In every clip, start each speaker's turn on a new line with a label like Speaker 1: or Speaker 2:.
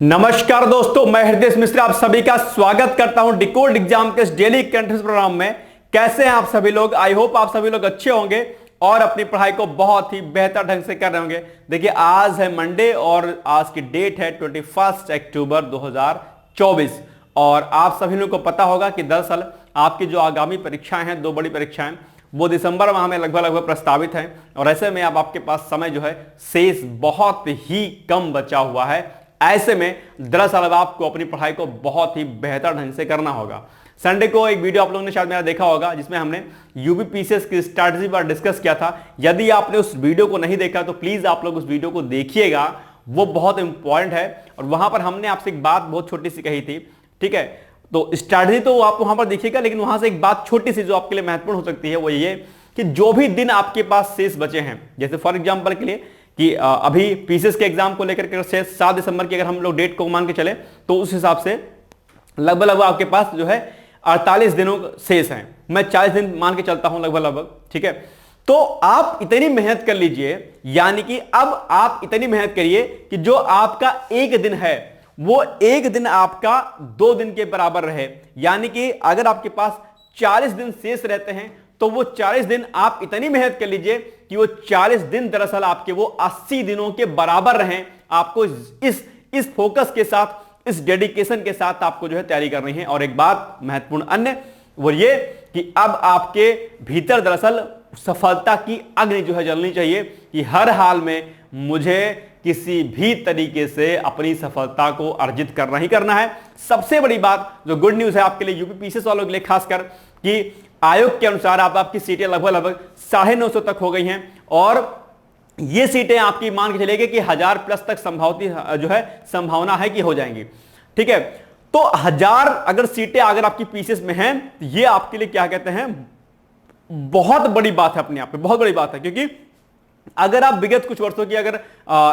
Speaker 1: नमस्कार दोस्तों, मैं हृदय मिश्रा आप सभी का स्वागत करता हूं डिकोड एग्जाम के इस डेली कंटेस्ट प्रोग्राम में। कैसे हैं आप सभी लोग? आई होप आप सभी लोग अच्छे होंगे और अपनी पढ़ाई को बहुत ही बेहतर ढंग से कर रहे होंगे। देखिए, आज है मंडे और आज की डेट है 21 अक्टूबर 2024 और आप सभी लोगों को पता होगा कि दरअसल आपकी जो आगामी परीक्षाएं हैं, दो बड़ी परीक्षाएं, वो दिसंबर माह में लगभग प्रस्तावित हैं और ऐसे में अब आपके पास समय जो है शेष बहुत ही कम बचा हुआ है। ऐसे में दरअसल अब आपको अपनी पढ़ाई को बहुत ही बेहतर ढंग से करना होगा। संडे को एक वीडियो आप लोगों ने शायद मेरा देखा होगा जिसमें हमने यूपी पीसीएस की स्ट्रैटेजी पर डिस्कस किया था। यदि आपने उस वीडियो को नहीं देखा तो प्लीज आप लोग उस वीडियो को देखिएगा, वो बहुत इंपॉर्टेंट है। और वहां पर हमने आपसे एक बात बहुत छोटी सी कही थी, ठीक है? तो स्ट्रैटेजी तो आप वहां पर देखिएगा, लेकिन वहां से एक बात छोटी सी जो आपके लिए महत्वपूर्ण हो सकती है वो ये कि जो भी दिन आपके पास शेष बचे हैं, जैसे फॉर एग्जाम्पल के लिए कि अभी पीसीएस के एग्जाम को लेकर के 7 दिसंबर की अगर हम लोग डेट को मान के चले तो उस हिसाब से लगभग आपके पास जो है 48 दिनों शेष हैं। मैं 40 दिन मान के चलता हूं लगभग, ठीक है? तो आप इतनी मेहनत कर लीजिए, यानी कि अब आप इतनी मेहनत करिए कि जो आपका एक दिन है वो एक दिन आपका 2 दिन के बराबर रहे। यानी कि अगर आपके पास 40 दिन शेष रहते हैं तो वो 40 दिन आप इतनी मेहनत कर लीजिए कि वो 40 दिन दरअसल आपके वो 80 दिनों के बराबर रहें। आपको इस फोकस के साथ, इस डेडिकेशन के साथ आपको जो है तैयारी करनी है। और एक बात महत्वपूर्ण अन्य वो ये कि अब आपके भीतर दरअसल सफलता की अग्नि जो है जलनी चाहिए कि हर हाल में मुझे किसी भी तरीके से अपनी सफलता को अर्जित करना ही करना है। सबसे बड़ी बात जो गुड न्यूज है आपके लिए, यूपी पीसीएस वालों के लिए खासकर, कि आयोग के अनुसार आपकी सीटें लगभग 950 तक हो गई हैं और ये सीटें आपकी मान के चलेगी कि 1000 प्लस तक संभावना है कि हो जाएंगी, ठीक है? तो 1000 अगर सीटें अगर आपकी पीसीएस में हैं, ये आपके लिए क्या कहते हैं, बहुत बड़ी बात है, अपने आप में बहुत बड़ी बात है। क्योंकि अगर आप विगत कुछ वर्षों की अगर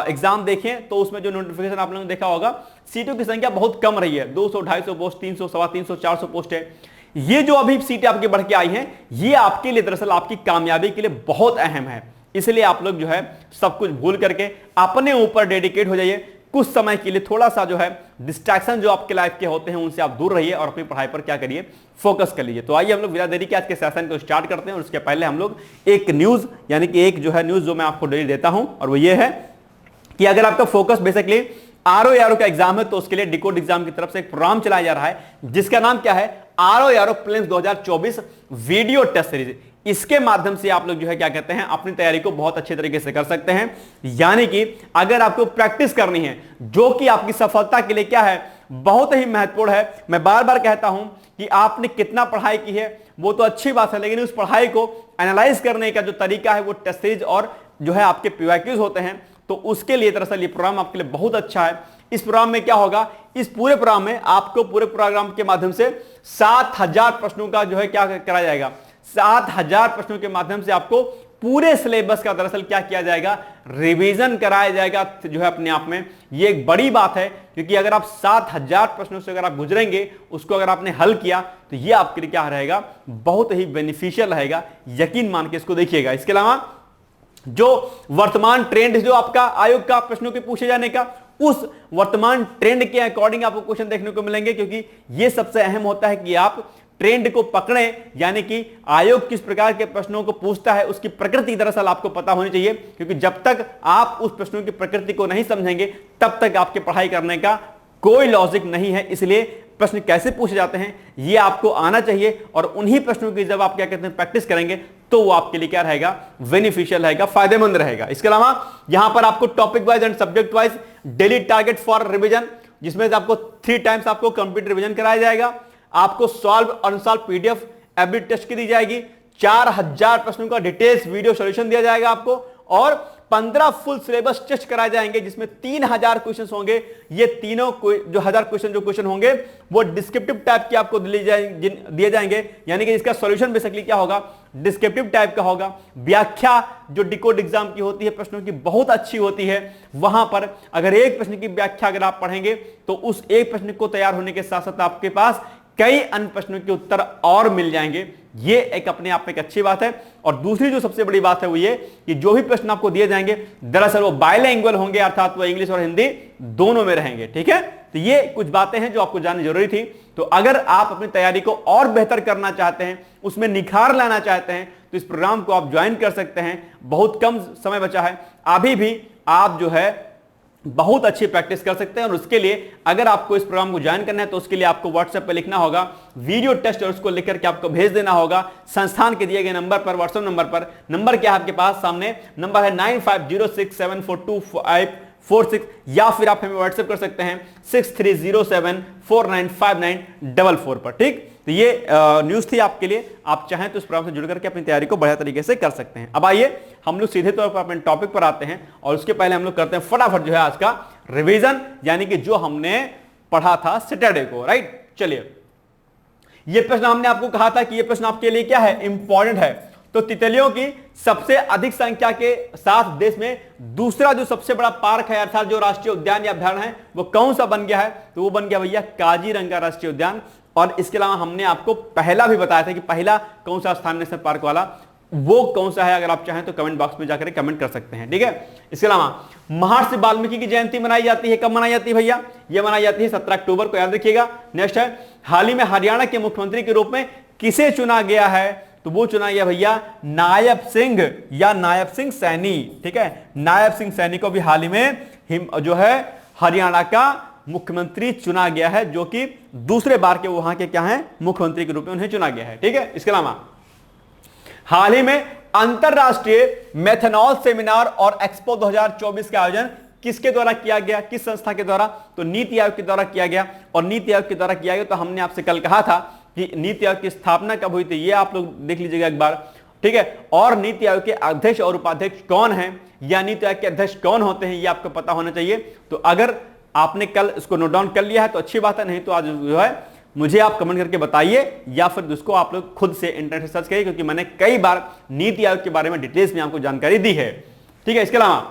Speaker 1: एग्जाम देखें तो उसमें जो नोटिफिकेशन आप लोगों ने देखा होगा, सीटों की संख्या बहुत कम रही है। 200, 250 पोस्ट, 300, 350, 400 पोस्ट है। ये जो अभी सीटें आपके बढ़ के आई हैं, ये आपके लिए दरअसल आपकी कामयाबी के लिए बहुत अहम है। इसलिए आप लोग जो है सब कुछ भूल करके अपने ऊपर डेडिकेट हो जाइए। कुछ समय के लिए थोड़ा सा जो है डिस्ट्रैक्शन जो आपके लाइफ के होते हैं उनसे आप दूर रहिए और अपनी पढ़ाई पर क्या करिए, फोकस कर लीजिए। तो आइए हम लोग बिना देरी के आज के सेशन को स्टार्ट करते हैं। और उसके पहले हम लोग एक न्यूज, यानी कि एक जो है न्यूज जो मैं आपको डेली देता हूं, और वो ये है कि अगर आपका फोकस बेसिकली आरओ का एग्जाम है तो उसके लिए डिकोड एग्जाम की तरफ से एक प्रोग्राम चलाया जा रहा है जिसका नाम क्या है, RO prelims 2024 video test series. इसके माध्यम से आप लोग जो है क्या कहते हैं, अपनी तैयारी को बहुत अच्छे तरीके से कर सकते हैं। यानी कि अगर आपको प्रैक्टिस करनी है, जो कि आपकी सफलता के लिए क्या है, बहुत ही महत्वपूर्ण है। मैं बार बार कहता हूं कि आपने कितना पढ़ाई की है वो तो अच्छी बात है, लेकिन उस पढ़ाई को एनालाइज करने का जो तरीका है वो टेस्ट सीरीज और जो है आपके पीवाईक्यूज होते हैं। तो उसके लिए दरअसल ये प्रोग्राम आपके लिए बहुत अच्छा है। इस प्रोग्राम में क्या होगा, इस पूरे प्रोग्राम में आपको पूरे प्रोग्राम के माध्यम से 7000 प्रश्नों का जो है क्या कराया जाएगा, 7000 प्रश्नों के माध्यम से आपको पूरे सिलेबस का दरअसल क्या किया जाएगा, रिवीजन कराया जाएगा जो है अपने आप में। ये एक बड़ी बात है क्योंकि अगर आप 7000 प्रश्नों से अगर आप गुजरेंगे, उसको अगर आपने हल किया तो ये आपके लिए क्या रहेगा, बहुत ही बेनिफिशियल रहेगा। यकीन मान के इसको देखिएगा। इसके अलावा जो वर्तमान ट्रेंड जो आपका आयोग का प्रश्नों के पूछे जाने का, उस वर्तमान ट्रेंड के अकॉर्डिंग आपको क्वेश्चन देखने को मिलेंगे। क्योंकि यह सबसे अहम होता है कि आप ट्रेंड को पकड़ें, यानी कि आयोग किस प्रकार के प्रश्नों को पूछता है उसकी प्रकृति दरअसल आपको पता होनी चाहिए। क्योंकि जब तक आप उस प्रश्नों की प्रकृति को नहीं समझेंगे तब तक आपके पढ़ाई करने का कोई लॉजिक नहीं है। इसलिए प्रश्न कैसे पूछे जाते हैं ये आपको आना चाहिए और उन्हीं प्रश्नों की जब आप क्या कहते हैं प्रैक्टिस करेंगे तो वो आपके लिए क्या रहेगा, बेनिफिशियल रहेगा, फायदेमंद रहेगा। इसके अलावा यहां पर आपको topic wise and subject wise daily target for revision, जिसमें आपको 3 टाइम्स आपको कंप्लीट रिवीजन कराया जाएगा। आपको solve unsolve PDF every test की दी जाएगी। 4000 प्रश्नों का डिटेल्स वीडियो सॉल्यूशन दिया जाएगा आपको और 15 फुल सिलेबस टेस्ट कराए जाएंगे जिसमें 3000 क्वेश्चन होंगे। ये तीनों जो 1000 क्वेश्चन होंगे वो डिस्क्रिप्टिव टाइप के आपको दिए जाएंगे। यानी कि इसका सॉल्यूशन बेसिकली क्या होगा, डिस्क्रिप्टिव टाइप का होगा। व्याख्या जो डिकोड एग्जाम की होती है प्रश्नों की बहुत अच्छी होती है। वहां पर अगर एक प्रश्न की व्याख्या अगर आप पढ़ेंगे तो उस एक प्रश्न को तैयार होने के साथ साथ आपके पास कई अन्य प्रश्नों के उत्तर और मिल जाएंगे। ये एक अपने आप में एक अच्छी बात है। और दूसरी जो सबसे बड़ी बात है वो ये कि जो भी प्रश्न आपको दिए जाएंगे दरअसल वो बाइलिंगुअल होंगे, अर्थात वो इंग्लिश और हिंदी दोनों में रहेंगे, ठीक है। तो ये कुछ बातें हैं जो आपको जाननी जरूरी थी। तो अगर आप अपनी तैयारी को और बेहतर करना चाहते हैं, उसमें निखार लाना चाहते हैं, तो इस प्रोग्राम को आप ज्वाइन कर सकते हैं। बहुत कम समय बचा है, अभी भी आप जो है बहुत अच्छी प्रैक्टिस कर सकते हैं। और उसके लिए अगर आपको इस प्रोग्राम को ज्वाइन करना है तो उसके लिए आपको व्हाट्सएप पे लिखना होगा वीडियो टेस्ट, और उसको लिख करके आपको भेज देना होगा संस्थान के दिए गए नंबर पर, व्हाट्सएप नंबर पर। नंबर क्या है आपके पास सामने, नंबर है 9506742546, या फिर आप हमें व्हाट्सएप कर सकते हैं 6307495944 पर। ठीक, तो ये न्यूज थी आपके लिए। आप चाहें तो इस प्रोग्राम से जुड़ करके अपनी तैयारी को बढ़िया तरीके से कर सकते हैं। अब आइए हम लोग सीधे तौर पर अपने टॉपिक पर आते हैं, और उसके पहले हम लोग करते हैं फटाफट जो है आज का रिवीजन, यानी कि जो हमने पढ़ा था सैटरडे को। राइट, चलिए, ये प्रश्न हमने आपको कहा था कि ये प्रश्न आपके लिए क्या है, इंपॉर्टेंट है। तो तितलियों की सबसे अधिक संख्या के साथ देश में दूसरा जो सबसे बड़ा पार्क है, अर्थात जो राष्ट्रीय उद्यान या अभ्यारण्य है, वो कौन सा बन गया है, तो वो बन गया भैया काजीरंगा राष्ट्रीय उद्यान। और इसके अलावा हमने आपको पहला भी बताया था कि पहला कौन सा स्थान नेशनल पार्क वाला वो कौन सा है, अगर आप चाहें तो कमेंट बॉक्स में जाकर कमेंट कर सकते हैं। ठीक है, इसके अलावा महर्षि वाल्मीकि की जयंती मनाई जाती है, कब मनाई जाती है भैया, ये मनाई जाती है 17 अक्टूबर को, याद रखिएगा। नेक्स्ट है, हाल ही में हरियाणा के मुख्यमंत्री के रूप में किसे चुना गया है, तो वो चुना गया भैया नायब सिंह या नायब सिंह सैनी। ठीक है, नायब सिंह सैनी को भी हाल ही में जो है हरियाणा का मुख्यमंत्री चुना गया है, जो कि दूसरे बार के वहां के क्या हैं, मुख्यमंत्री के रूप में उन्हें चुना गया है। ठीक है, इसके अलावा हाल ही में अंतरराष्ट्रीय मेथनॉल सेमिनार और एक्सपो 2024 का आयोजन किसके द्वारा किया गया, किस संस्था के द्वारा, तो नीति आयोग के द्वारा किया गया। और नीति आयोग के द्वारा किया गया, तो हमने आपसे कल कहा था कि नीति आयोग की स्थापना कब हुई थी, ये आप लोग देख लीजिएगा एक बार। ठीक है, और नीति आयोग के अध्यक्ष और उपाध्यक्ष कौन है, या नीति आयोग के अध्यक्ष कौन होते हैं, ये आपको पता होना चाहिए। तो अगर आपने कल इसको नोट डाउन कर लिया है तो अच्छी बात है, नहीं तो आज जो है मुझे आप कमेंट करके बताइए, या फिर उसको आप लोग खुद से इंटरनेट से सर्च करिए, क्योंकि मैंने कई बार नीति आयोग के बारे में डिटेल्स में आपको जानकारी दी है। ठीक है, इसके अलावा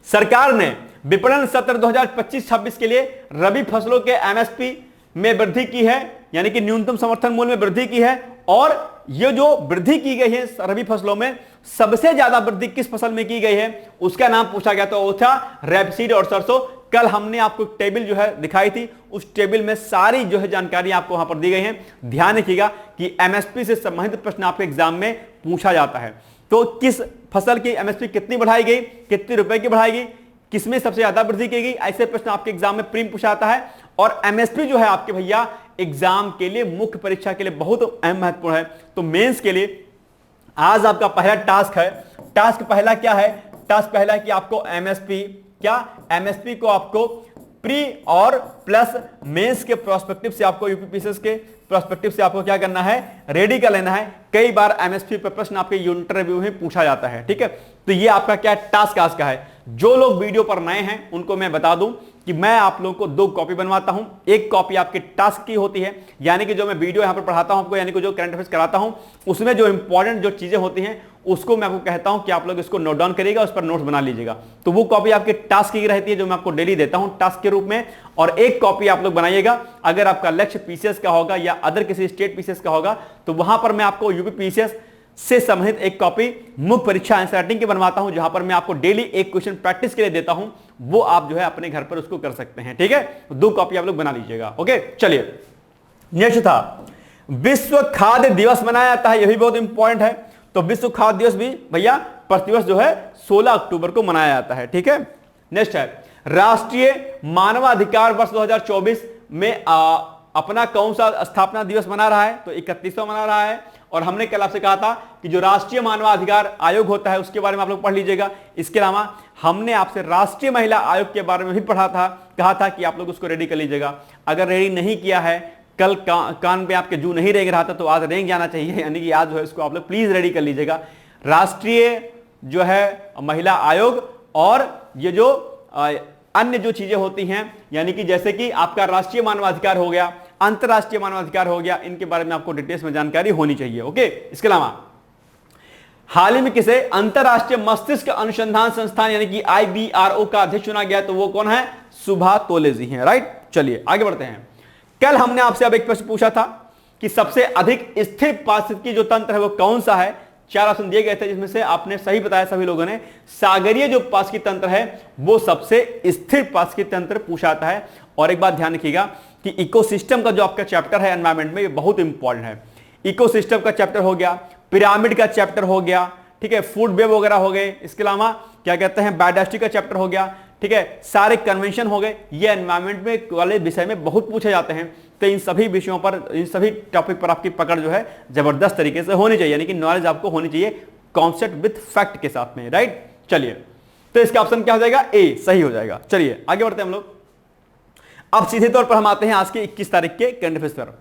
Speaker 1: सरकार ने विपणन सत्र 2025-26 के लिए रबी फसलों के एमएसपी में वृद्धि की है, यानी कि न्यूनतम समर्थन मूल्य में वृद्धि की है। और ये जो वृद्धि की गई है रबी फसलों में, सबसे ज्यादा वृद्धि किस फसल में की गई है, उसका नाम पूछा गया, तो वो था रेपसीड और सरसों। कल हमने आपको टेबल जो है दिखाई थी, उस टेबल में सारी जो है जानकारी आपको वहां पर दी गई है। ध्यान रखिएगा कि एमएसपी से संबंधित प्रश्न आपके एग्जाम में पूछा जाता है। तो किस फसल की एमएसपी कितनी बढ़ाई गई, कितने रुपए की बढ़ाई गई, किसमें सबसे ज्यादा वृद्धि की गई, ऐसे प्रश्न आपके एग्जाम में प्रीम पूछा जाता है। और एमएसपी जो है आपके भैया एग्जाम के लिए, मुख्य परीक्षा के लिए बहुत अहम महत्वपूर्ण है। तो मेंस के लिए आज आपका पहला टास्क है। टास्क पहला क्या है, टास्क पहला है कि आपको एमएसपी एमएसपी को आपको प्री और प्लस मेंस के प्रोस्पेक्टिव से, आपको यूपीपीसीएस के प्रोस्पेक्टिव से आपको क्या करना है, रेडी कर लेना है। कई बार एमएसपी पर प्रश्न आपके इंटरव्यू में पूछा जाता है। ठीक है, तो ये आपका क्या टास्क आज का है। जो लोग वीडियो पर नए हैं उनको मैं बता दूं कि मैं आप लोगों को 2 कॉपी बनवाता हूं। एक कॉपी आपके टास्क की होती है, यानी कि जो मैं वीडियो यहां पर पढ़ाता हूं आपको, यानी कि जो करंट अफेयर्स कराता हूं, उसमें जो इंपॉर्टेंट जो चीजें होती हैं उसको मैं आपको कहता हूं कि आप लोग इसको नोट डाउन करिएगा, उस पर नोट्स बना लीजिएगा। तो वो कॉपी आपके टास्क की रहती है, जो मैं आपको डेली देता हूं टास्क के रूप में। और एक कॉपी आप लोग बनाइएगा, अगर आपका लक्ष्य पीसीएस का होगा या अदर किसी स्टेट पीसीएस का होगा, तो वहां पर मैं आपको यूपी पीसीएस से संबंधित एक कॉपी मुख्य परीक्षा आंसर राइटिंग की बनवाता हूं, जहां पर मैं आपको डेली एक क्वेश्चन प्रैक्टिस के लिए देता हूं। वो आप जो है अपने घर पर उसको कर सकते हैं। ठीक है, 2 कॉपी आप लोग बना लीजिएगा। ओके, चलिए, नेक्स्ट था विश्व खाद्य दिवस मनाया जाता है, यह भी बहुत इंपॉर्टेंट है। तो विश्व खाद्य दिवस भी भैया प्रतिवर्ष जो है 16 अक्टूबर को मनाया जाता है। ठीक है, नेक्स्ट है राष्ट्रीय मानवाधिकार वर्ष 2024 में अपना कौन सा स्थापना दिवस मना रहा है, तो 31वां मना रहा है। और हमने कल आपसे कहा था कि जो राष्ट्रीय मानवाधिकार आयोग होता है उसके बारे में आप लोग पढ़ लीजिएगा। इसके अलावा हमने आपसे राष्ट्रीय महिला आयोग के बारे में भी पढ़ा था, कहा था कि आप लोग उसको रेडी कर लीजिएगा। अगर रेडी नहीं किया है, कल कान पे आपके जू नहीं रेंग रहा था, तो आज रेंग जाना चाहिए, यानी कि आज जो है इसको आप लोग प्लीज रेडी कर लीजिएगा। राष्ट्रीय जो है महिला आयोग और ये जो अन्य जो चीजें होती हैं, यानी कि जैसे कि आपका राष्ट्रीय मानवाधिकार हो गया, अंतरराष्ट्रीय मानवाधिकार हो गया, इनके बारे में आपको डिटेल्स में जानकारी होनी चाहिए। ओके, इसके अलावा हाल ही में किसे अंतरराष्ट्रीय मस्तिष्क अनुसंधान संस्थान यानी कि IBRO का अध्यक्ष चुना गया, तो वो कौन है, सुभा तोले जी हैं। राइट, चलिए आगे बढ़ते हैं। कल हमने आपसे अब एक प्रश्न पूछा था कि सबसे अधिक स्थिर पारिस्थितिकी जो तंत्र है वो कौन सा है। 4 ऑप्शन दिए गए थे, जिसमें से आपने सही बताया सभी लोगों ने। सागरीय जो पारिस्थितिकी तंत्र है वो सबसे स्थिर पारिस्थितिकी तंत्र पूछा जाता है। और एक बात ध्यान रखिएगा कि इकोसिस्टम का जो आपका चैप्टर है एनवायरमेंट में, ये बहुत इंपॉर्टेंट है। इकोसिस्टम का चैप्टर हो गया, पिरामिड का चैप्टर हो गया, ठीक है, फूड वेब वगैरह हो गए, इसके अलावा क्या कहते हैं बायोडाइवर्सिटी का चैप्टर हो गया, ठीक है, सारे कन्वेंशन हो गए। ये एनवायरमेंट में वाले विषय में बहुत पूछे जाते हैं। तो इन सभी विषयों पर, इन सभी टॉपिक पर आपकी पकड़ जो है जबरदस्त तरीके से होनी चाहिए, यानी कि नॉलेज आपको होनी चाहिए कॉन्सेप्ट विद फैक्ट के साथ में, राइट। चलिए, तो इसका ऑप्शन क्या हो जाएगा, ए सही हो जाएगा। चलिए आगे बढ़ते हैं हम लोग। अब सीधे तौर पर हम आते हैं आज के 21 तारीख के करंट अफेयर्स पर।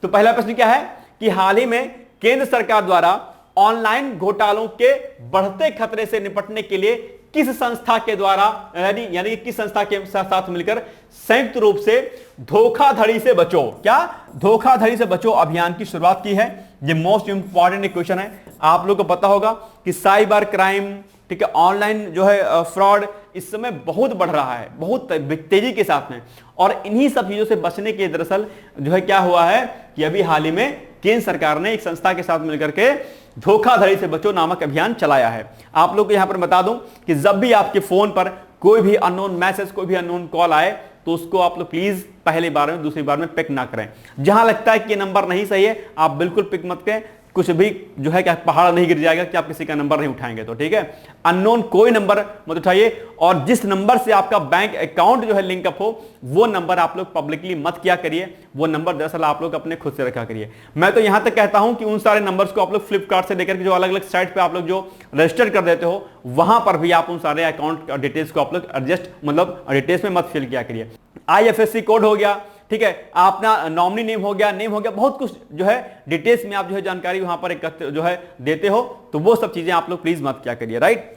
Speaker 1: तो पहला प्रश्न क्या है कि हाल ही में केंद्र सरकार द्वारा ऑनलाइन घोटालों के बढ़ते खतरे से निपटने के लिए किस संस्था के द्वारा, यानी किस संस्था के साथ मिलकर संयुक्त रूप से धोखाधड़ी से बचो, क्या धोखाधड़ी से बचो अभियान की शुरुआत की है। ये मोस्ट इंपॉर्टेंट क्वेश्चन है। आप लोगों को पता होगा कि साइबर क्राइम, ठीक है, ऑनलाइन जो है फ्रॉड इस समय बहुत बढ़ रहा है, बहुत तेजी के साथ में। और इन्हीं सब चीजों से बचने के दरअसल जो है क्या हुआ है कि अभी हाल ही में केंद्र सरकार ने एक संस्था के साथ मिलकर के धोखाधड़ी से बचो नामक अभियान चलाया है। आप लोग को यहां पर बता दूं कि जब भी आपके फोन पर कोई भी अननोन मैसेज, कोई भी अननोन कॉल आए तो उसको आप लोग प्लीज पहली बार में, दूसरी बार में पिक ना करें। जहां लगता है कि ये नंबर नहीं सही है आप बिल्कुल पिक मत करें। कुछ भी जो है क्या पहाड़ नहीं गिर जाएगा कि आप किसी का नंबर नहीं उठाएंगे तो, ठीक है। अननोन कोई नंबर मत उठाइए, और जिस नंबर से आपका बैंक अकाउंट जो है लिंकअप हो वो नंबर आप लोग पब्लिकली मत किया करिए। वो नंबर दरअसल आप लोग अपने खुद से रखा करिए। मैं तो यहां तक कहता हूं कि उन सारे नंबर्स को आप लोग फ्लिपकार्ट से लेकर के जो अलग अलग साइट पे आप लोग जो रजिस्टर कर देते हो वहां पर भी आप उन सारे अकाउंट डिटेल्स को आप लोग एडजस्ट, मतलब डिटेल्स में मत फिल किया करिए। IFSC कोड हो गया, ठीक है, अपना नॉमिनी नेम हो गया, बहुत कुछ जो है डिटेल्स में आप जो है जानकारी वहां पर एकत्र जो है देते हो, तो वो सब चीजें आप लोग प्लीज मत क्या करिए, राइट।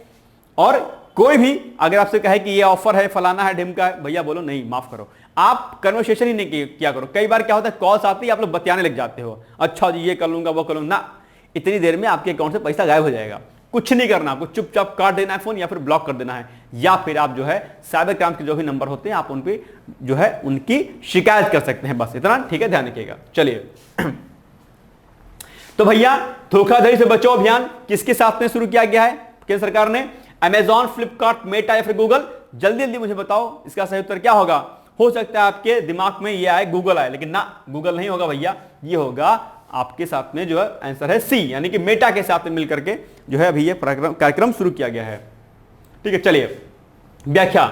Speaker 1: और कोई भी अगर आपसे कहे कि ये ऑफर है, फलाना है, ढिमका है, भैया बोलो नहीं, माफ करो, आप कन्वर्सेशन ही नहीं किया करो। कई बार क्या होता है कॉल्स आती है, आप लोग बतियाने लग जाते हो, अच्छा जी ये कर लूंगा वो कर लूंगा ना, इतनी देर में आपके अकाउंट से पैसा गायब हो जाएगा। कुछ नहीं करना, आपको चुपचाप काट देना है फोन, या फिर ब्लॉक कर देना है, या फिर आप जो है साइबर क्राइम के जो भी नंबर होते हैं आप उन पे जो है उनकी शिकायत कर सकते हैं, बस इतना, ठीक है, ध्यान रखिएगा। चलिए तो भैया धोखाधड़ी से बचाओ अभियान किसके साथ में शुरू किया गया है केंद्र सरकार ने? अमेजॉन, फ्लिपकार्ट, मेटा या फिर गूगल? जल्दी जल्दी मुझे बताओ इसका सही उत्तर क्या होगा। हो सकता है आपके दिमाग में ये आए गूगल आए, लेकिन ना, गूगल नहीं होगा भैया, ये होगा आपके साथ में जो है आंसर है सी, यानी कि मेटा के साथ में मिलकर के जो है अभी ये कार्यक्रम शुरू किया गया है, ठीक है। चलिए व्याख्या।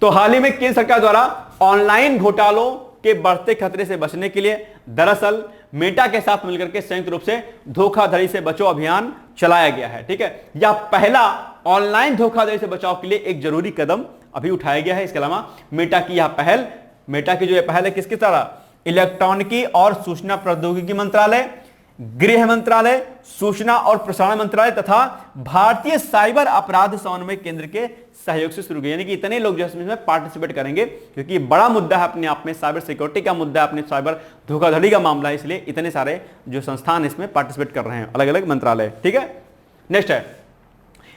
Speaker 1: तो हाल ही में केंद्र सरकार द्वारा ऑनलाइन घोटालों के बढ़ते खतरे से बचने के लिए दरअसल मेटा के साथ मिलकर के संयुक्त रूप से धोखाधड़ी से बचाओ अभियान चलाया गया है, ठीक है। यह पहला ऑनलाइन धोखाधड़ी से बचाव के लिए एक जरूरी कदम अभी उठाया गया है। इसके अलावा मेटा की जो यह पहल है किसकी तरह? इलेक्ट्रॉनिकी और सूचना प्रौद्योगिकी मंत्रालय, गृह मंत्रालय, सूचना और प्रसारण मंत्रालय तथा भारतीय साइबर अपराध समन्वय केंद्र के सहयोग से शुरू की। यानी कि इतने लोग जो इसमें पार्टिसिपेट करेंगे, क्योंकि बड़ा मुद्दा है अपने आप में, साइबर सिक्योरिटी का मुद्दा है, अपने साइबर धोखाधड़ी का मामला है, इसलिए इतने सारे जो संस्थान इसमें पार्टिसिपेट कर रहे हैं, अलग अलग मंत्रालय, ठीक है। नेक्स्ट है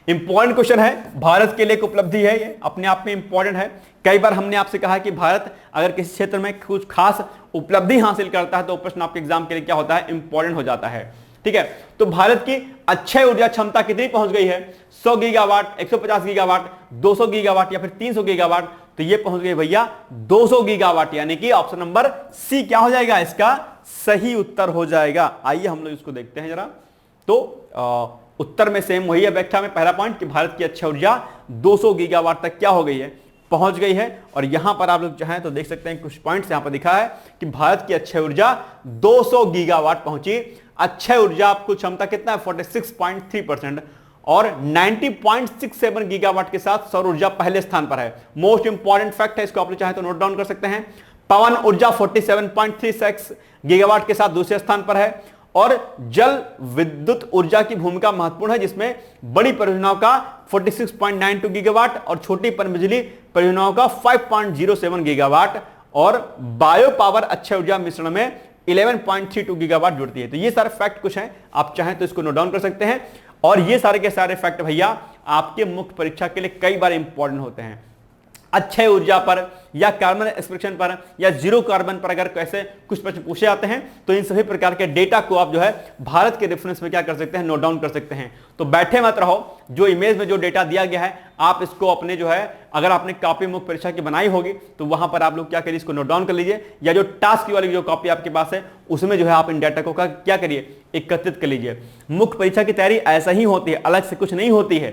Speaker 1: इंपॉर्टेंट क्वेश्चन है, भारत के लिए एक उपलब्धि है, ये अपने आप में इंपॉर्टेंट है। कई बार हमने आपसे कहा कि भारत अगर किसी क्षेत्र में कुछ खास उपलब्धि हासिल करता है तो प्रश्न आपके एग्जाम के लिए क्या होता है, इंपॉर्टेंट हो जाता है, ठीक है। तो भारत की अक्षय ऊर्जा क्षमता कितनी पहुंच गई है? 100 गीगावाट, 150 गीगावाट, 200 गीगावाट या फिर 300 गीगावाट? तो ये पहुंच गई भैया 200 गीगावाट, यानी कि ऑप्शन नंबर सी क्या हो जाएगा, इसका सही उत्तर हो जाएगा। आइए हम लोग इसको देखते हैं जरा। तो उत्तर में सेम वही है, व्याख्या में पहला पॉइंट कि भारत की अक्षय ऊर्जा 200 गीगावाट तक क्या हो गई है, पहुंच गई है। और यहां पर आप लोग चाहें तो देख सकते हैं कुछ पॉइंट्स यहां पर दिखा है कि भारत की अक्षय ऊर्जा 200 गीगावाट पहुंची। अक्षय ऊर्जा आपको क्षमता कितना है, 46.3%, और 90.67 गीगावाट के साथ सौर ऊर्जा पहले स्थान पर है। मोस्ट इंपॉर्टेंट फैक्ट है, इसको आप लोग चाहें तो नोट डाउन कर सकते हैं। पवन ऊर्जा 47.36 गीगावाट के साथ दूसरे स्थान पर है, और जल विद्युत ऊर्जा की भूमिका महत्वपूर्ण है, जिसमें बड़ी परियोजनाओं का 46.92 गीगावाट और छोटी पनबिजली परियोजनाओं का 5.07 गीगावाट, और बायो पावर अक्षय ऊर्जा मिश्रण में 11.32 गीगावाट जुड़ती है। तो ये सारे फैक्ट कुछ हैं, आप चाहें तो इसको नोट डाउन कर सकते हैं। और ये सारे के सारे फैक्ट भैया आपके मुख्य परीक्षा के लिए कई बार इंपॉर्टेंट होते हैं। अक्षय ऊर्जा पर या कार्बन एक्सपेक्शन पर या जीरो कार्बन पर अगर कैसे कुछ प्रश्न पूछे जाते हैं तो इन सभी प्रकार के डेटा को आप जो है भारत के रेफरेंस में क्या कर सकते हैं, नोट डाउन कर सकते हैं। तो बैठे मत रहो, जो इमेज में जो डेटा दिया गया है आप इसको अपने जो है अगर आपने कॉपी मुख्य परीक्षा की बनाई होगी तो वहां पर आप लोग क्या करिए, इसको नोट डाउन कर लीजिए, या जो टास्क वाली जो कॉपी आपके पास है उसमें जो है आप इन डाटा को क्या करिए, एकत्रित कर लीजिए। मुख्य परीक्षा की तैयारी ऐसा ही होती है, अलग से कुछ नहीं होती है,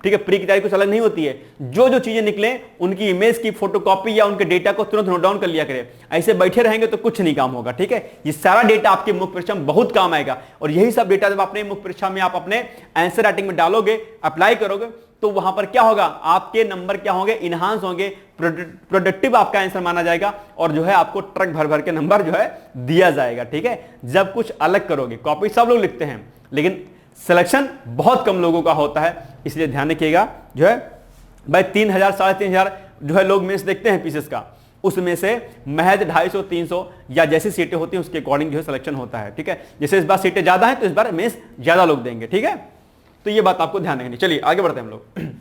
Speaker 1: ठीक है। प्री की तैयारी कुछ अलग नहीं होती है, जो जो चीजें निकले उनकी इमेज की फोटोकॉपी या उनके डेटा को तुरंत नोट डाउन कर लिया करें। ऐसे बैठे रहेंगे तो कुछ नहीं काम होगा, ठीक है। ये सारा डेटा आपके मुख्य परीक्षा में बहुत काम आएगा और यही सब डेटा जब अपने मुख्य परीक्षा में आप अपने आंसर राइटिंग में डालोगे, अप्लाई करोगे तो वहां पर क्या होगा, आपके नंबर क्या होंगे, इनहांस होंगे, प्रोडक्टिव आपका आंसर माना जाएगा और जो है आपको ट्रक भर भर के नंबर जो है दिया जाएगा, ठीक है। जब कुछ अलग करोगे, कॉपी सब लोग लिखते हैं लेकिन सिलेक्शन बहुत कम लोगों का होता है, इसलिए ध्यान रखिएगा। जो है भाई 3000 3,500 जो है लोग मेंस देखते हैं पीसेस का, उसमें से महज 250 300 या जैसी सीटें होती हैं उसके अकॉर्डिंग जो है सिलेक्शन होता है, ठीक है। जैसे इस बार सीटें ज्यादा हैं तो इस बार मेंस ज्यादा लोग देंगे, ठीक है। तो ये बात आपको ध्यान रखनी। चलिए आगे बढ़ते हैं हम लोग।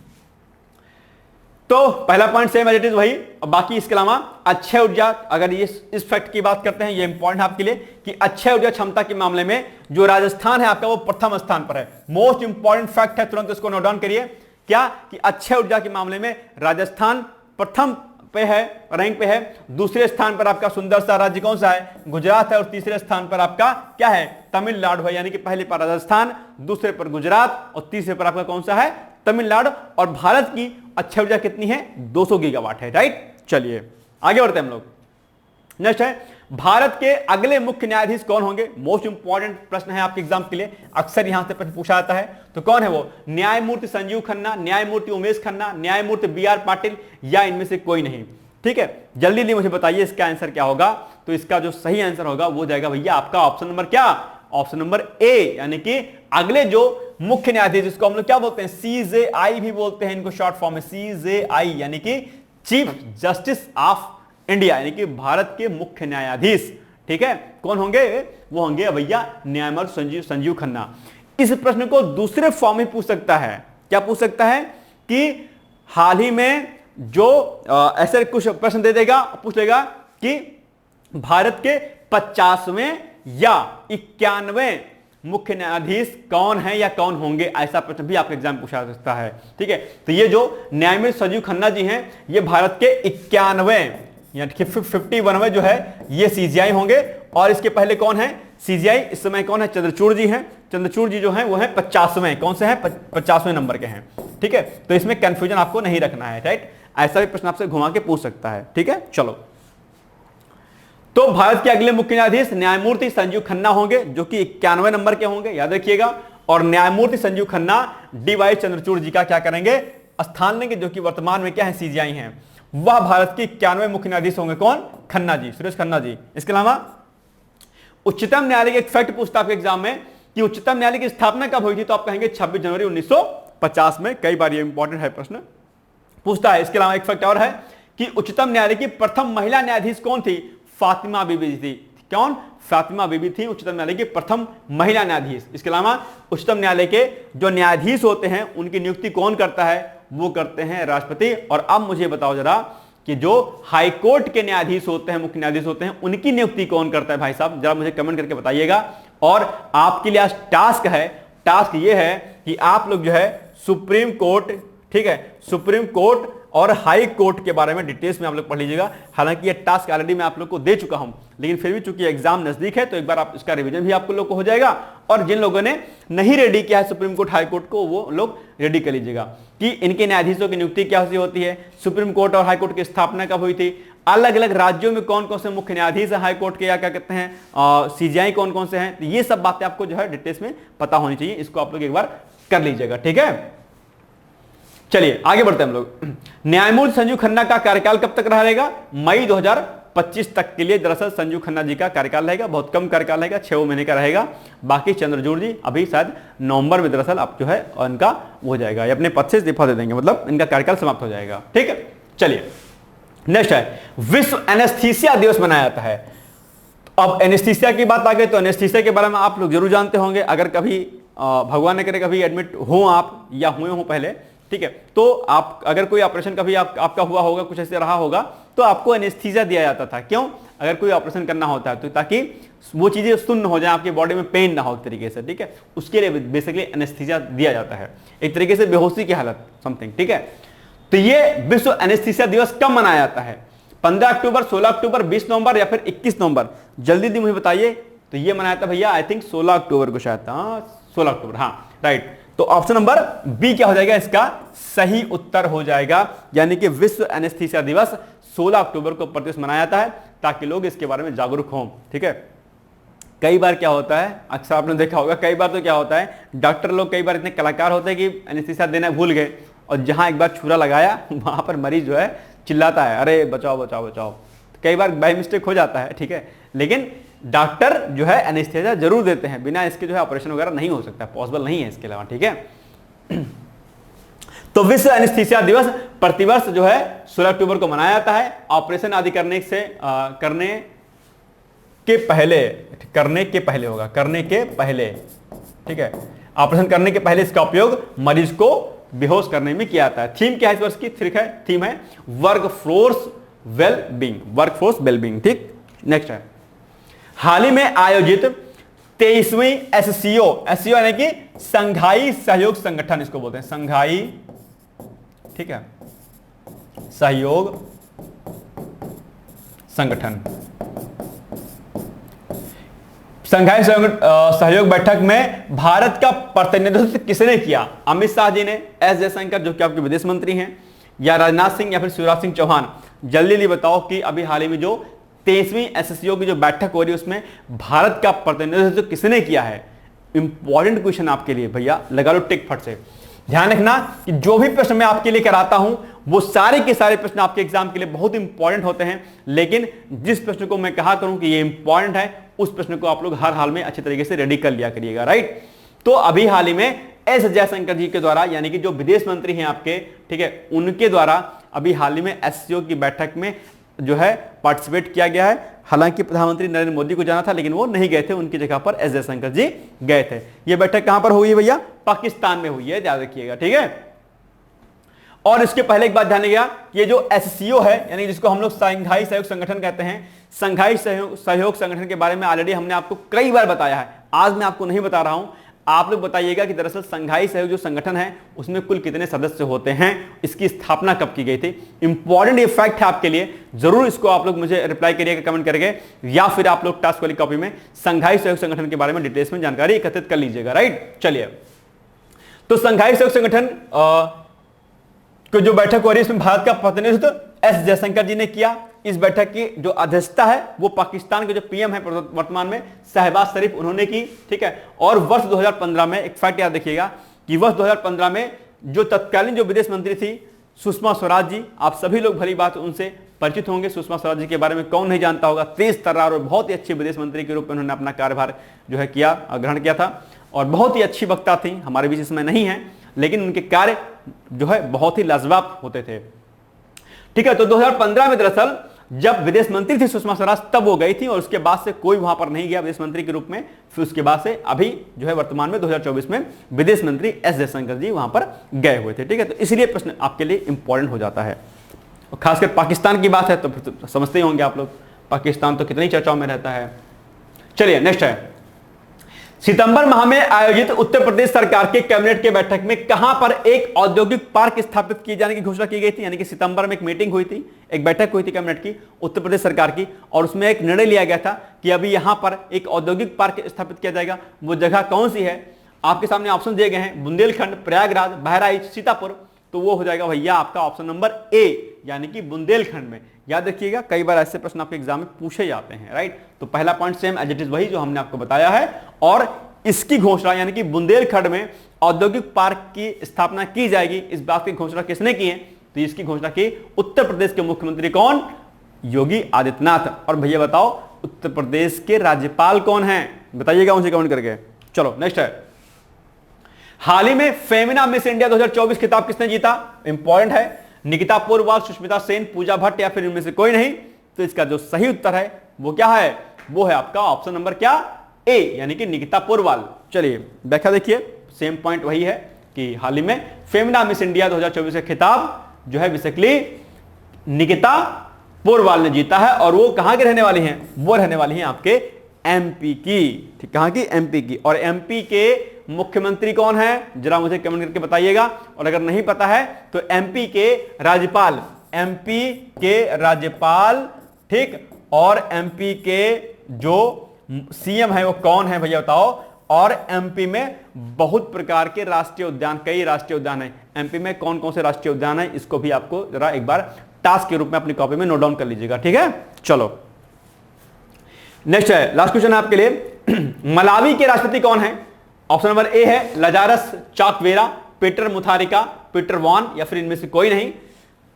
Speaker 1: तो पहला point same as it is वही, बाकी इसके अलावा अक्षय ऊर्जा, अगर ये इस फैक्ट की बात करते हैं, ये इंपॉर्टेंट आपके लिए कि अक्षय ऊर्जा क्षमता के मामले में जो राजस्थान है आपका वो प्रथम स्थान पर है। मोस्ट इंपॉर्टेंट फैक्ट है, तुरंत इसको नोट डाउन करिए, क्या कि अक्षय ऊर्जा के मामले में राजस्थान प्रथम पे है, रैंक पे है। दूसरे स्थान पर आपका सुंदर सा राज्य कौन सा है, गुजरात है, और तीसरे स्थान पर आपका क्या है, तमिलनाडु है। यानी कि पहले पर राजस्थान, दूसरे पर गुजरात और तीसरे पर आपका कौन सा है, तमिलनाडु। और भारत की अक्षय ऊर्जा कितनी है, 200 गीगावाट है, राइट। चलिए आगे बढ़ते हैं हम लोग। नेक्स्ट है, भारत के अगले मुख्य न्यायाधीश कौन होंगे। मोस्ट इंपॉर्टेंट प्रश्न है आपके एग्जाम के लिए, अक्सर यहां से प्रश्न पूछा जाता है। तो कौन है वो, न्यायमूर्ति संजीव खन्ना, न्यायमूर्ति उमेश खन्ना, न्यायमूर्ति BR पाटिल या इनमें से कोई नहीं, ठीक है। जल्दी जल्दी मुझे बताइए इसका आंसर क्या होगा। तो इसका जो सही आंसर होगा वो जाएगा भैया आपका ऑप्शन नंबर क्या, ऑप्शन नंबर ए, यानी कि अगले जो मुख्य न्यायाधीश, जिसको हम लोग क्या बोलते हैं, CJI भी बोलते हैं इनको शॉर्ट फॉर्म में, CJI यानी कि चीफ जस्टिस ऑफ इंडिया, यानी कि भारत के मुख्य न्यायाधीश, ठीक है। कौन होंगे, वो होंगे भैया न्यायमूर्ति संजीव खन्ना। इस प्रश्न को दूसरे फॉर्म में पूछ सकता है, क्या पूछ सकता है कि हाल ही में जो ऐसे कुछ प्रश्न दे देगा, पूछ लेगा कि भारत के 50वें या 91वें मुख्य न्यायाधीश कौन है या कौन होंगे, ऐसा प्रश्न भी आपके एग्जाम पूछा जा सकता है, ठीक है। तो ये जो न्यायमूर्ति संजीव खन्ना जी हैं, ये भारत के 91वें यानी कि 51वें जो है ये CJI होंगे। और इसके पहले कौन है CJI, इस समय कौन है, चंद्रचूड़ जी हैं। चंद्रचूड़ जी जो हैं वो हैं 50वें, कौन से हैं, 50वें नंबर के हैं, ठीक है। तो इसमें कंफ्यूजन आपको नहीं रखना है, राइट। ऐसा भी प्रश्न आपसे घुमा के पूछ सकता है, ठीक है। चलो, तो भारत के अगले मुख्य न्यायाधीश न्यायमूर्ति संजीव खन्ना होंगे, जो कि 91वें नंबर के होंगे, याद रखिएगा। और न्यायमूर्ति संजीव खन्ना DY चंद्रचूड़ जी का क्या करेंगे, स्थान लेंगे, जो कि वर्तमान में क्या है, CJI हैं। वह भारत के 91वें मुख्य न्यायाधीश होंगे, कौन, खन्ना जी, सुरेश खन्ना जी। इसके अलावा उच्चतम न्यायालय के एक फैक्ट पूछता है एग्जाम में कि उच्चतम न्यायालय की स्थापना कब हुई थी, तो आप कहेंगे 26 जनवरी 1950 में। कई बार ये इंपॉर्टेंट है, प्रश्न पूछता है। इसके अलावा एक फैक्ट और है कि उच्चतम न्यायालय की प्रथम महिला न्यायाधीश कौन थी, फातिमा बीबी थी। कौन, फातिमा बीबी थी उच्चतम न्यायालय की प्रथम महिला न्यायाधीश। इसके अलावा उच्चतम न्यायालय के जो न्यायाधीश होते हैं उनकी नियुक्ति कौन करता है, वो करते हैं राष्ट्रपति। और अब मुझे बताओ जरा कि जो हाई कोर्ट के न्यायाधीश होते हैं, मुख्य न्यायाधीश होते हैं, उनकी नियुक्ति कौन करता है भाई साहब, जरा मुझे कमेंट करके बताइएगा। और आपके लिए आज टास्क है, टास्क ये है कि आप लोग जो है सुप्रीम कोर्ट, ठीक है, सुप्रीम कोर्ट और हाई कोर्ट के बारे में डिटेल्स में आप लोग पढ़ लीजिएगा। हालांकि ये टास्क ऑलरेडी मैं आप लोग को दे चुका हूं, लेकिन फिर भी चूंकि एग्जाम नजदीक है तो एक बार आप इसका रिवीजन भी आपको लोग को हो जाएगा। और जिन लोगों ने नहीं रेडी किया है सुप्रीम कोर्ट हाई कोर्ट को, वो लोग रेडी कर लीजिएगा कि इनके न्यायाधीशों की नियुक्ति क्या होती है, सुप्रीम कोर्ट और हाई कोर्ट की स्थापना कब हुई थी, अलग अलग राज्यों में कौन कौन से मुख्य न्यायाधीश है हाई कोर्ट के, या क्या कहते हैं CJI कौन कौन से हैं। तो ये सब बातें आपको जो है डिटेल्स में पता होनी चाहिए, इसको आप लोग एक बार कर लीजिएगा, ठीक है। चलिए आगे बढ़ते हैं हम लोग। न्यायमूर्ति संजीव खन्ना का कार्यकाल कब तक रहेगा, मई 2025 तक के लिए दरअसल संजीव खन्ना जी का कार्यकाल रहेगा। बहुत कम कार्यकाल रहेगा, 6 महीने का रहेगा। बाकी चंद्रचूड़ जी अभी शायद नवंबर में दरअसल आप जो है इनका हो जाएगा, ये अपने पद से इस्तीफा दे देंगे, मतलब इनका कार्यकाल समाप्त हो जाएगा, ठीक है। चलिए नेक्स्ट है, विश्व एनेस्थीसिया दिवस मनाया जाता है। अब एनेस्थीसिया की बात आ गई तो एनेस्थीसिया के बारे में आप लोग जरूर जानते होंगे। अगर कभी भगवान ने करे कभी एडमिट हो आप या हुए हो पहले, ठीक है। तो आप अगर कोई ऑपरेशन कभी आपका हुआ होगा, कुछ ऐसे रहा होगा, तो आपको एनेस्थीसिया दिया जाता था। क्यों? अगर कोई ऑपरेशन करना होता है तो ताकि वो चीजें सुन्न हो जाए, आपकी बॉडी में पेन ना हो एक तरीके से, ठीक है, उसके लिए बेसिकली एनेस्थीसिया दिया जाता है, एक तरीके से बेहोशी की हालत समथिंग, ठीक है। तो ये विश्व एनेस्थीसिया दिवस कब मनाया जाता है? 15 अक्टूबर, 16 अक्टूबर, 20 नवंबर या फिर 21 नवंबर? जल्दी मुझे बताइए। तो ये मनाया था भैया आई थिंक 16 अक्टूबर को शायद, हाँ 16 अक्टूबर, हाँ राइट। तो ऑप्शन नंबर बी क्या हो जाएगा? इसका सही उत्तर हो जाएगा, यानी कि विश्व एनेस्थीसिया दिवस 16 अक्टूबर को प्रतिवर्ष मनाया जाता है ताकि लोग इसके बारे में जागरूक हों, ठीक है। कई बार क्या होता है, अक्सर आपने देखा होगा, कई बार तो क्या होता है, डॉक्टर लोग कई बार इतने कलाकार होते हैं कि एनेस्थीसिया देना भूल गए, और जहां एक बार छुरा लगाया वहां पर मरीज जो है चिल्लाता है, अरे बचाओ बचाओ बचाओ। कई बार बाय मिस्टेक हो जाता है, ठीक है, लेकिन डॉक्टर जो है एनेस्थीसिया जरूर देते हैं, बिना इसके जो है ऑपरेशन वगैरह नहीं हो सकता, पॉसिबल नहीं है इसके अलावा, ठीक है। तो विश्व एनेस्थीसिया दिवस प्रतिवर्ष जो है 16 अक्टूबर को मनाया जाता है। ऑपरेशन आदि करने के पहले, ठीक है, ऑपरेशन करने के पहले इसका उपयोग मरीज को बेहोश करने में किया जाता है। थीम क्या है इस वर्ष की? थीम है वर्कफोर्स वेलबींग, ठीक। नेक्स्ट है, हाल ही में आयोजित 23वीं एससीओ यानी कि संघाई सहयोग संगठन, इसको बोलते हैं संघाई, ठीक है, सहयोग संगठन, संघाई सहयोग बैठक में भारत का प्रतिनिधित्व किसने किया? अमित शाह जी ने, एस जयशंकर जो कि आपके विदेश मंत्री हैं, या राजनाथ सिंह, या फिर शिवराज सिंह चौहान? जल्दी बताओ कि अभी हाल ही में जो 23वीं एससीओ की जो बैठक हो रही है उसमें भारत का प्रतिनिधित्व किसने किया है? इंपॉर्टेंट क्वेश्चन आपके लिए भैया, लगा लो टिक फट से। ध्यान रखना कि जो भी प्रश्न मैं आपके लिए कराता हूं वो सारे के सारे प्रश्न आपके एग्जाम के लिए बहुत इंपॉर्टेंट होते हैं, लेकिन जिस प्रश्न को मैं कहा करूं कि ये इंपॉर्टेंट है, उस प्रश्न को आप लोग हर हाल में अच्छे तरीके से रेडी कर लिया करिएगा, राइट। तो अभी हाल ही में एस जयशंकर जी के द्वारा, यानी कि जो विदेश मंत्री हैं आपके, ठीक है, उनके द्वारा अभी हाल ही में एससीओ की बैठक में जो है पार्टिसिपेट किया गया है। हालांकि प्रधानमंत्री नरेंद्र मोदी को जाना था, लेकिन वो नहीं गए थे, उनकी जगह पर एस जयशंकर जी गए थे। ये बैठक कहां पर हुई है भैया? पाकिस्तान में हुई है, याद रखिएगा, ठीक है। और इसके पहले एक बात ध्यान रखिएगा, ये जो एससीओ है, यानी जिसको हम लोग संघाई सहयोग संगठन कहते हैं, संघाई सहयोग संगठन के बारे में ऑलरेडी हमने आपको कई बार बताया है, आज मैं आपको नहीं बता रहा हूं। आप लोग बताइएगा कि दरअसल संघाई सहयोग जो संगठन है उसमें कुल कितने सदस्य होते हैं, इसकी स्थापना कब की गई थी। इंपॉर्टेंट ये फैक्ट है आपके लिए, जरूर इसको आप लोग मुझे रिप्लाई करिएगा कमेंट करके, या फिर आप लोग टास्क वाली कॉपी में संघाई सहयोग संगठन के बारे में डिटेल्स में जानकारी एकत्रित कर लीजिएगा, राइट। चलिए, तो संघाई सहयोग संगठन को जो बैठक हो रही है इसमें भारत का प्रतिनिधित्व एस जयशंकर जी ने किया। इस बैठक की जो अध्यक्षता है वो पाकिस्तान के जो पीएम है वर्तमान में, शहबाज शरीफ, उन्होंने की, ठीक है। और वर्ष 2015 में एक फैक्ट याद रखिएगा कि वर्ष 2015 में जो तत्कालीन जो विदेश मंत्री थी सुषमा स्वराज जी, आप सभी लोग भली बात उनसे परिचित होंगे। सुषमा स्वराज जी के बारे में कौन नहीं जानता होगा। तेज तर्रार और बहुत ही अच्छे विदेश मंत्री के रूप में उन्होंने अपना कार्यभार जो है किया, ग्रहण किया था, और बहुत ही अच्छी वक्ता थी। हमारे बीच इसमें नहीं है, लेकिन उनके कार्य जो है बहुत ही लाजवाब होते थे, ठीक है। तो 2015 में दरअसल जब विदेश मंत्री थी सुषमा स्वराज, तब वो गई थी, और उसके बाद से कोई वहां पर नहीं गया विदेश मंत्री के रूप में। फिर उसके बाद से अभी जो है वर्तमान में 2024 में विदेश मंत्री एस जयशंकर जी वहां पर गए हुए थे, ठीक है। तो इसलिए प्रश्न आपके लिए इंपॉर्टेंट हो जाता है, और खासकर पाकिस्तान की बात है तो समझते ही होंगे आप लोग, पाकिस्तान तो कितनी चर्चाओं में रहता है। चलिए नेक्स्ट है, सितंबर माह में आयोजित उत्तर प्रदेश सरकार के कैबिनेट के बैठक में कहां पर एक औद्योगिक पार्क स्थापित किए जाने की घोषणा की गई थी। यानी कि सितंबर में एक मीटिंग हुई थी, एक बैठक हुई थी कैबिनेट की उत्तर प्रदेश सरकार की, और उसमें एक निर्णय लिया गया था कि अभी यहां पर एक औद्योगिक पार्क स्थापित किया जाएगा। वो जगह कौन सी है? आपके सामने ऑप्शन दिए गए हैं, बुंदेलखंड, प्रयागराज, बहराइच, सीतापुर। तो वो हो जाएगा भैया आपका ऑप्शन नंबर ए, यानी कि बुंदेलखंड में। याद रखिएगा, कई बार ऐसे प्रश्न आपके एग्जाम में पूछे जाते हैं, राइट। तो पहला point same as it is वही जो हमने आपको बताया है, और इसकी घोषणा यानी कि बुंदेलखंड में औद्योगिक पार्क की स्थापना की जाएगी, इस बात की घोषणा किसने की है? तो इसकी घोषणा की उत्तर प्रदेश के मुख्यमंत्री कौन? योगी आदित्यनाथ। और भैया बताओ उत्तर प्रदेश के राज्यपाल कौन हैं? बताइएगा मुझे कमेंट करके। चलो नेक्स्ट है, हाल ही में फेमिना मिस इंडिया 2024 खिताब किसने जीता? इंपॉर्टेंट है, निकिता पोरवाल, सुष्मिता सेन, पूजा भट्ट, या फिर इनमें से कोई नहीं। तो इसका जो सही उत्तर है वो क्या है? वो है आपका ऑप्शन नंबर क्या? ए, यानी कि निकिता पोरवाल। चलिए व्याख्या देखिए, सेम पॉइंट वही है, कि हाल ही में फेमिना मिस इंडिया 2024 का खिताब जो है बेसिकली निकिता पोरवाल ने जीता है, और वो कहां के रहने वाली हैं? वो रहने वाली हैं आपके एमपी की। ठीक, कहां की? एमपी की। और एमपी के मुख्यमंत्री कौन है? जरा मुझे कमेंट करके बताइएगा, और अगर नहीं पता है तो एमपी के राज्यपाल, एमपी के राज्यपाल, ठीक, और एमपी के जो सीएम है वो कौन है भैया बताओ। और एमपी में बहुत प्रकार के राष्ट्रीय उद्यान, कई राष्ट्रीय उद्यान है। एमपी में कौन कौन से राष्ट्रीय उद्यान है, इसको भी आपको जरा एक बार टास्क के रूप में अपनी कॉपी में नोट डाउन कर लीजिएगा। ठीक है, चलो नेक्स्ट है, लास्ट क्वेश्चन है आपके लिए। मलावी के राष्ट्रपति कौन है? ऑप्शन नंबर ए है Lazarus Chakwera, Peter Mutharika, Peter Vaughan, या फिर इनमें से कोई नहीं।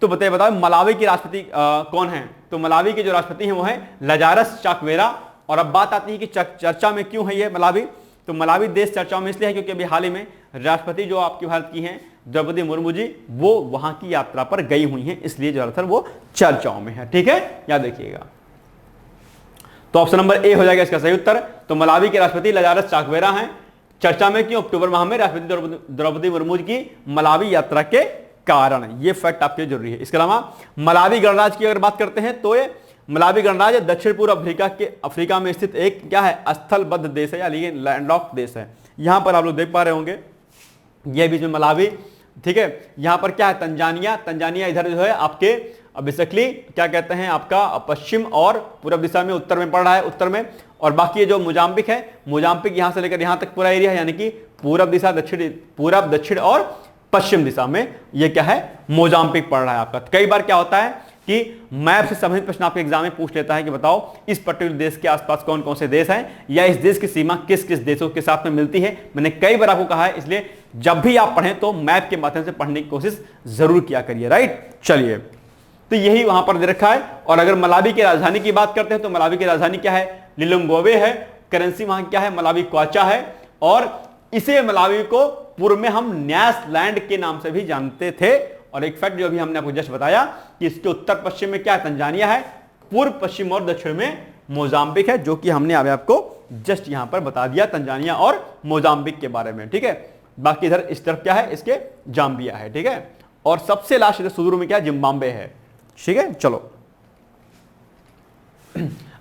Speaker 1: तो बताओ मलावी के राष्ट्रपति कौन है? तो मलावी के जो राष्ट्रपति हैं वो है लजारस चाकवेरा। और अब बात आती है कि चर्चा में क्यों है ये मलावी। तो मलावी देश चर्चाओं में इसलिए है क्योंकि अभी हाल ही में राष्ट्रपति जो आपकी भारत की हैं द्रौपदी मुर्मू जी, वो वहां की यात्रा पर गई हुई हैं, इसलिए ज्यादातर वो चर्चाओं में है। ठीक है, याद रखिएगा। तो ऑप्शन नंबर ए हो जाएगा इसका सही उत्तर। तो मलावी के राष्ट्रपति लजारस चाकवेरा हैं। चर्चा में क्यों? अक्टूबर माह में राष्ट्रपति द्रौपदी मुर्मू की मलावी यात्रा के कारण। ये फैक्ट आपके जरूरी है। इसके अलावा मलावी गणराज्य की अगर बात करते हैं तो ये मलावी गणराज्य दक्षिण पूर्व अफ्रीका में स्थित एक क्या है? स्थलबद्ध देश है, यानी लैंडलॉक्ड देश है। यहां पर आप लोग देख पा रहे होंगे, ये बीच में मलावी, ठीक है। यहां पर क्या है? तंजानिया इधर जो है आपके बेसिकली क्या कहते हैं आपका पश्चिम और पूर्व दिशा में, उत्तर में पड़ रहा है, उत्तर में। और बाकी ये जो मोजाम्बिक है, मोजाम्बिक यहां से लेकर यहां तक पूरा एरिया है, यानी कि पूर्व दिशा, पूरब, दक्षिण और पश्चिम दिशा में ये क्या है? मोजाम्बिक पड़ रहा है आपका। कई बार क्या होता है कि मैप से संबंधित प्रश्न आपके एग्जाम में पूछ लेता है कि बताओ इस पर्टिकुलर देश के आसपास कौन कौन से देश हैं, या इस देश की सीमा किस किस देशों के साथ में मिलती है। मैंने कई बार आपको कहा है, इसलिए जब भी आप पढ़ें तो मैप के माध्यम से पढ़ने की कोशिश जरूर किया करिए। राइट, चलिए, तो यही वहां पर दे रखा है। और अगर मलावी की राजधानी की बात करते हैं तो मलावी की राजधानी क्या है? लिलोंगोवे है। करेंसी वहां क्या है? मलावी क्वाचा है। और इसे मलावी को पूर्व में हम न्यासलैंड के नाम से भी जानते थे। और एक फैक्ट जो अभी हमने आपको जस्ट बताया कि इसके उत्तर पश्चिम में क्या है? तंजानिया है। पूर्व पश्चिम और दक्षिण में मोजाम्बिक है, जो कि हमने अभी आपको जस्ट यहां पर बता दिया तंजानिया और मोजाम्बिक के बारे में। ठीक है, बाकी इधर इस तरफ क्या है? इसके जाम्बिया है। ठीक है, और सबसे लास्ट इधर सुदूर में क्या है? जिम्बाब्वे है। ठीक है, चलो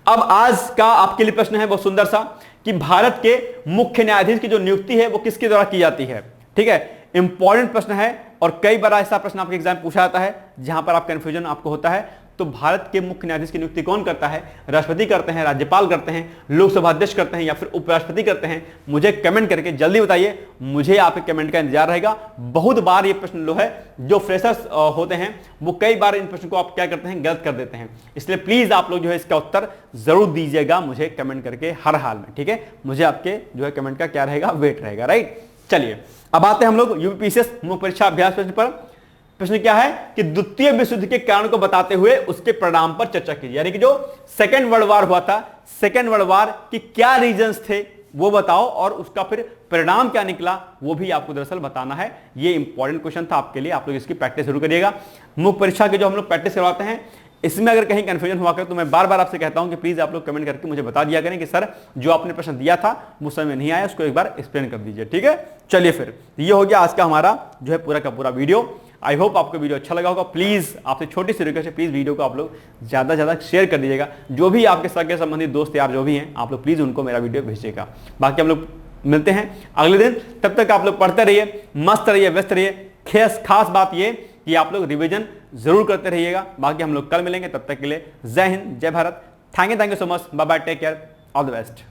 Speaker 1: अब आज का आपके लिए प्रश्न है बहुत सुंदर सा कि भारत के मुख्य न्यायाधीश की जो नियुक्ति है वो किसके द्वारा की जाती है। ठीक है, इंपॉर्टेंट प्रश्न है, और कई बार ऐसा प्रश्न आपके एग्जाम पूछा जाता है जहां पर आप कंफ्यूजन आपको होता है। तो भारत के मुख्य न्यायाधीश की नियुक्ति कौन करता है? राष्ट्रपति करते हैं, राज्यपाल करते हैं, लोकसभा अध्यक्ष करते हैं, या फिर उपराष्ट्रपति करते हैं? मुझे कमेंट करके जल्दी बताइए, मुझे आपके कमेंट का इंतजार रहेगा। बहुत बार ये प्रश्न लो है, जो फ्रेशर्स होते हैं वो कई बार इन प्रश्न को आप क्या करते हैं? गलत कर देते हैं। इसलिए प्लीज आप लोग जो है इसका उत्तर जरूर दीजिएगा मुझे कमेंट करके हर हाल में। ठीक है, मुझे आपके जो है कमेंट का क्या रहेगा? वेट रहेगा। राइट, चलिए अब आते हैं हम लोग यूपीपीसीएस मुख्य परीक्षा अभ्यास प्रश्न पर। प्रश्न क्या है कि द्वितीय विश्व युद्ध के कारण को बताते हुए उसके परिणाम पर चर्चा कीजिए। यानी कि जो सेकेंड वर्ल्ड वार हुआ था, सेकेंड वर्ल्ड वार की क्या रीजंस थे वो बताओ, और उसका फिर परिणाम क्या निकला वो भी आपको दरअसल बताना है। ये इंपॉर्टेंट क्वेश्चन था आपके लिए, आप लोग इसकी प्रैक्टिस जरूर करिएगा। मुख्य परीक्षा के जो हम लोग प्रैक्टिस करवाते हैं, इसमें अगर कहीं कंफ्यूजन हुआ करे तो मैं बार बार आपसे कहता हूं कि प्लीज आप लोग कमेंट करके मुझे बता दिया करें कि सर जो आपने प्रश्न दिया था वो समझ में नहीं आया, उसको एक बार एक्सप्लेन कर दीजिए। ठीक है, चलिए फिर ये हो गया आज का हमारा जो है पूरा का पूरा वीडियो। आई होप आपको वीडियो अच्छा लगा होगा। प्लीज आपसे छोटी सी रिक्वेस्ट है, प्लीज वीडियो को आप लोग ज्यादा ज्यादा शेयर कर दीजिएगा। जो भी आपके सगे संबंधित दोस्त यार जो भी हैं, आप लोग प्लीज उनको मेरा वीडियो भेजिएगा। बाकी हम लोग मिलते हैं अगले दिन, तब तक आप लोग पढ़ते रहिए, मस्त रहिए, व्यस्त रहिए। खास बात ये कि आप लोग रिवीजन जरूर करते रहिएगा। बाकी हम लोग कल मिलेंगे, तब तक के लिए जय हिंद, जय Bharat. Thank you so much, bye bye, take care, all the best.